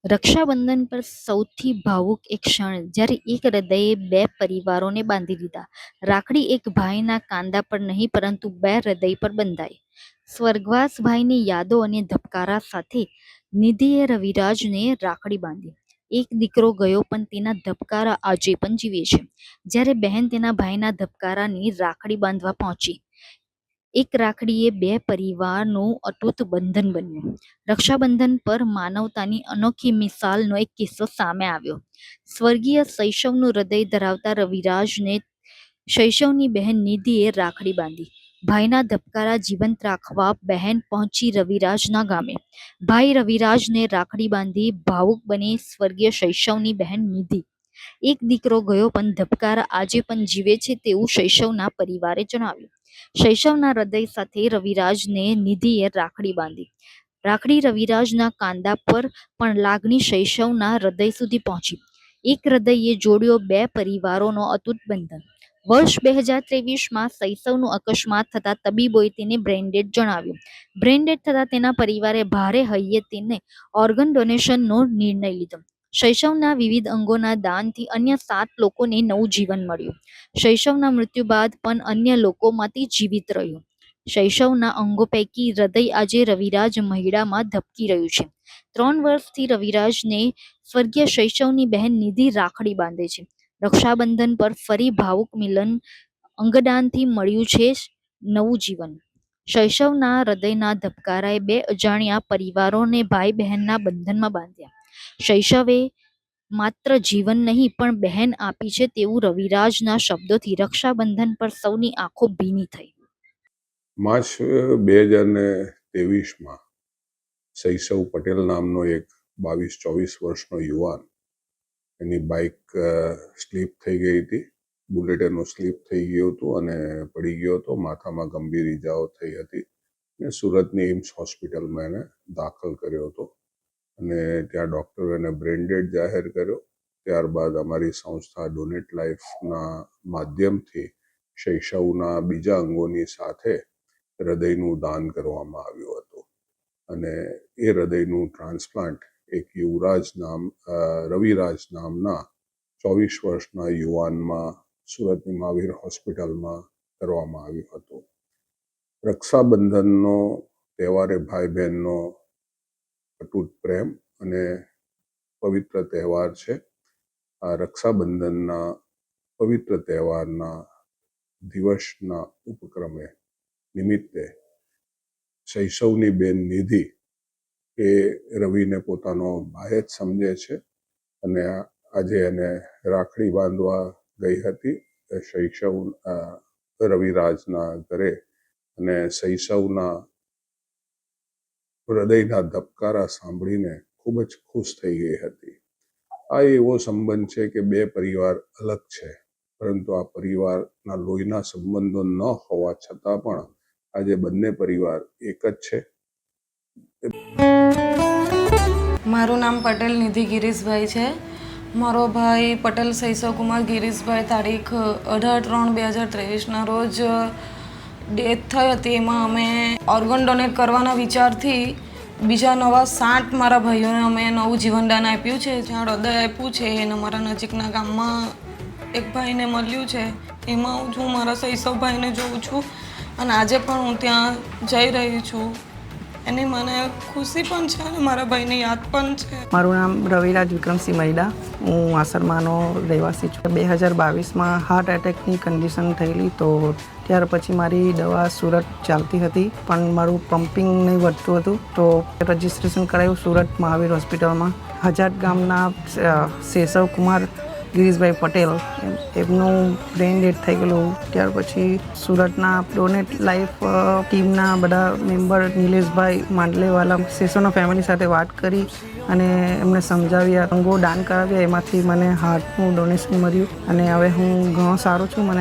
રક્ષાબંધન પર સૌથી ભાવુક એક ક્ષણ જ્યારે એક હૃદયે બે પરિવારોને બાંધી દીધા. રાખડી એક ભાઈના કાંધા પર નહીં પરંતુ બે હૃદય પર બંધાઈ. સ્વર્ગવાસ ભાઈની યાદો અને ધબકારા સાથે નિધિએ રવિરાજને રાખડી બાંધી. એક દીકરો ગયો પણ તેના ધબકારા આજે પણ જીવે છે. જ્યારે બહેન તેના ભાઈના ધબકારાની રાખડી બાંધવા પહોંચી, એક રાખડીએ બે પરિવારનું અતૂટ બંધન બન્યું. રક્ષાબંધન પર માનવતાની અનોખી મિસાલનો એક કિસ્સો સામે આવ્યો. સ્વર્ગીય શૈશવનું હૃદય ધરાવતા રવિરાજને શૈશવની બહેન નિધિએ રાખડી બાંધી. ભાઈના ધબકારા જીવંત રાખવા બહેન પહોંચી રવિરાજના ગામે. ભાઈ રવિરાજને રાખડી બાંધી ભાવુક બની સ્વર્ગીય શૈશવની બહેન નિધિ. એક દીકરો ગયો પણ ધબકારા આજે પણ જીવે છે તેવું શૈશવના પરિવારે જણાવ્યું. શૈશવના હૃદય સાથે રવિરાજને નિધિએ રાખડી બાંધી. રાખડી રવિરાજના કાંધા પર પણ લાગણી શૈશવના હૃદય સુધી પહોંચી. એક હૃદયે જોડ્યો બે પરિવારોનો અતૂટ બંધન. વર્ષ 2023માં શૈશવનું અકસ્માત થતાં તબીબોએ તેને બ્રેઇનડેડ જણાવ્યું. બ્રેઇનડેડ થતાં તેના પરિવારે ભારે હૈયે તેને ઓર્ગન ડોનેશનનો નિર્ણય લીધો. શૈશવના વિવિધ અંગોના દાનથી અન્ય 7 લોકોને નવું જીવન મળ્યું. શૈશવના મૃત્યુ બાદ પણ અન્ય લોકોમાંથી જીવિત રહ્યું. શૈશવના અંગો પૈકી હૃદય આજે રવિરાજ મહિડામાં ધબકી રહ્યું છે. 3 વર્ષથી રવિરાજને સ્વર્ગીય શૈશવની બહેન નિધિ રાખડી બાંધે છે. રક્ષાબંધન પર ફરી ભાવુક મિલન, અંગદાનથી મળ્યું છે નવું જીવન. શૈશવના હૃદયના ધબકારાએ બે અજાણ્યા પરિવારોને ભાઈ બહેનના બંધનમાં બાંધ્યા. શૈશવે માત્ર જીવન નહીં પણ બહેન આપી છે તેવું રવિરાજના શબ્દોથી રક્ષાબંધન પર સૌની આંખો ભીની થઈ. માર્ચ 2023માં શૈશવ પટેલ નામનો એક 22-24 વર્ષનો યુવાન, એની બાઇક સ્લીપ થઈ ગઈ હતી. બુલેટ એનું સ્લીપ થઈ ગયું હતું અને પડી ગયો હતો. માથામાં ગંભીર ઈજાઓ થઈ હતી અને સુરતની એમ્સ હોસ્પિટલમાં એને દાખલ કર્યો હતો અને ત્યાં ડૉક્ટરો એને બ્રેઇનડેડ જાહેર કર્યો. ત્યારબાદ અમારી સંસ્થા ડોનેટ લાઈફના માધ્યમથી શૈશવના બીજા અંગોની સાથે હૃદયનું દાન કરવામાં આવ્યું હતું અને એ હૃદયનું ટ્રાન્સપ્લાન્ટ એક રવિરાજ નામના 24 વર્ષના યુવાનમાં સુરતની મહાવીર હોસ્પિટલમાં કરવામાં આવ્યું હતું. રક્ષાબંધનનો તહેવાર એ ભાઈ બહેનનો અતૂટ પ્રેમ અને પવિત્ર તહેવાર છે. આ રક્ષાબંધનના પવિત્ર તહેવારના દિવસના ઉપક્રમે નિમિત્તે શૈશવની બેન નિધિ એ રવિને પોતાનો ભાઈ જ સમજે છે અને આજે એને રાખડી બાંધવા ગઈ હતી શૈશવ રવિરાજના ઘરે અને શૈશવના હૃદયના ધબકારા સાંભળીને ખૂબ જ ખુશ થઈ ગઈ હતી. આ એવો સંબંધ છે કે બે પરિવાર અલગ છે, પરંતુ આ પરિવારના લોહીના સંબંધો ન હોવા છતાં પણ આજે બંને પરિવાર એક જ છે. મારું નામ પટેલ નિધિ ગિરીશભાઈ છે. મારો ભાઈ પટેલ શૈશવ કુમાર ગિરીશભાઈ તારીખ 18/3/2023ના રોજ ડેથ થઈ હતી. એમાં અમે ઓર્ગન ડોનેટ કરવાના વિચારથી બીજા નવા 7 મારા ભાઈઓને અમે નવું જીવનદાન આપ્યું છે. જ્યાં હૃદય આપ્યું છે એને અમારા નજીકના ગામમાં એક ભાઈને મળ્યું છે. એમાં હું મારા શૈશવભાઈને જોઉં છું અને આજે પણ હું ત્યાં જઈ રહી છું. એની મને ખુશી પણ છે અને મારા ભાઈની યાદ પણ છે. મારું નામ રવિરાજ વિક્રમસિંહ મહિડા. હું આસરમાનો રહેવાસી છું. 2022માં હાર્ટ એટેકની કન્ડિશન થયેલી, તો ત્યાર પછી મારી દવા સુરત ચાલતી હતી પણ મારું પમ્પિંગ નહીં વધતું હતું, તો રજિસ્ટ્રેશન કરાયું સુરત મહાવીર હોસ્પિટલમાં. હજાત ગામના શૈશવ કુમાર ગિરીશભાઈ પટેલ એમનું બ્રેઇન ડેડ થઈ ગયેલું. ત્યાર પછી સુરતના ડોનેટ લાઈફ ટીમના બધા મેમ્બર નિલેશભાઈ માંડલેવાલા શૈશવના ફેમિલી સાથે વાત કરી અને એમને સમજાવ્યા, અંગો દાન કરાવ્યા. એમાંથી મને હાર્ટનું ડોનેશન મળ્યું અને હવે હું ઘણો સારો છું. મને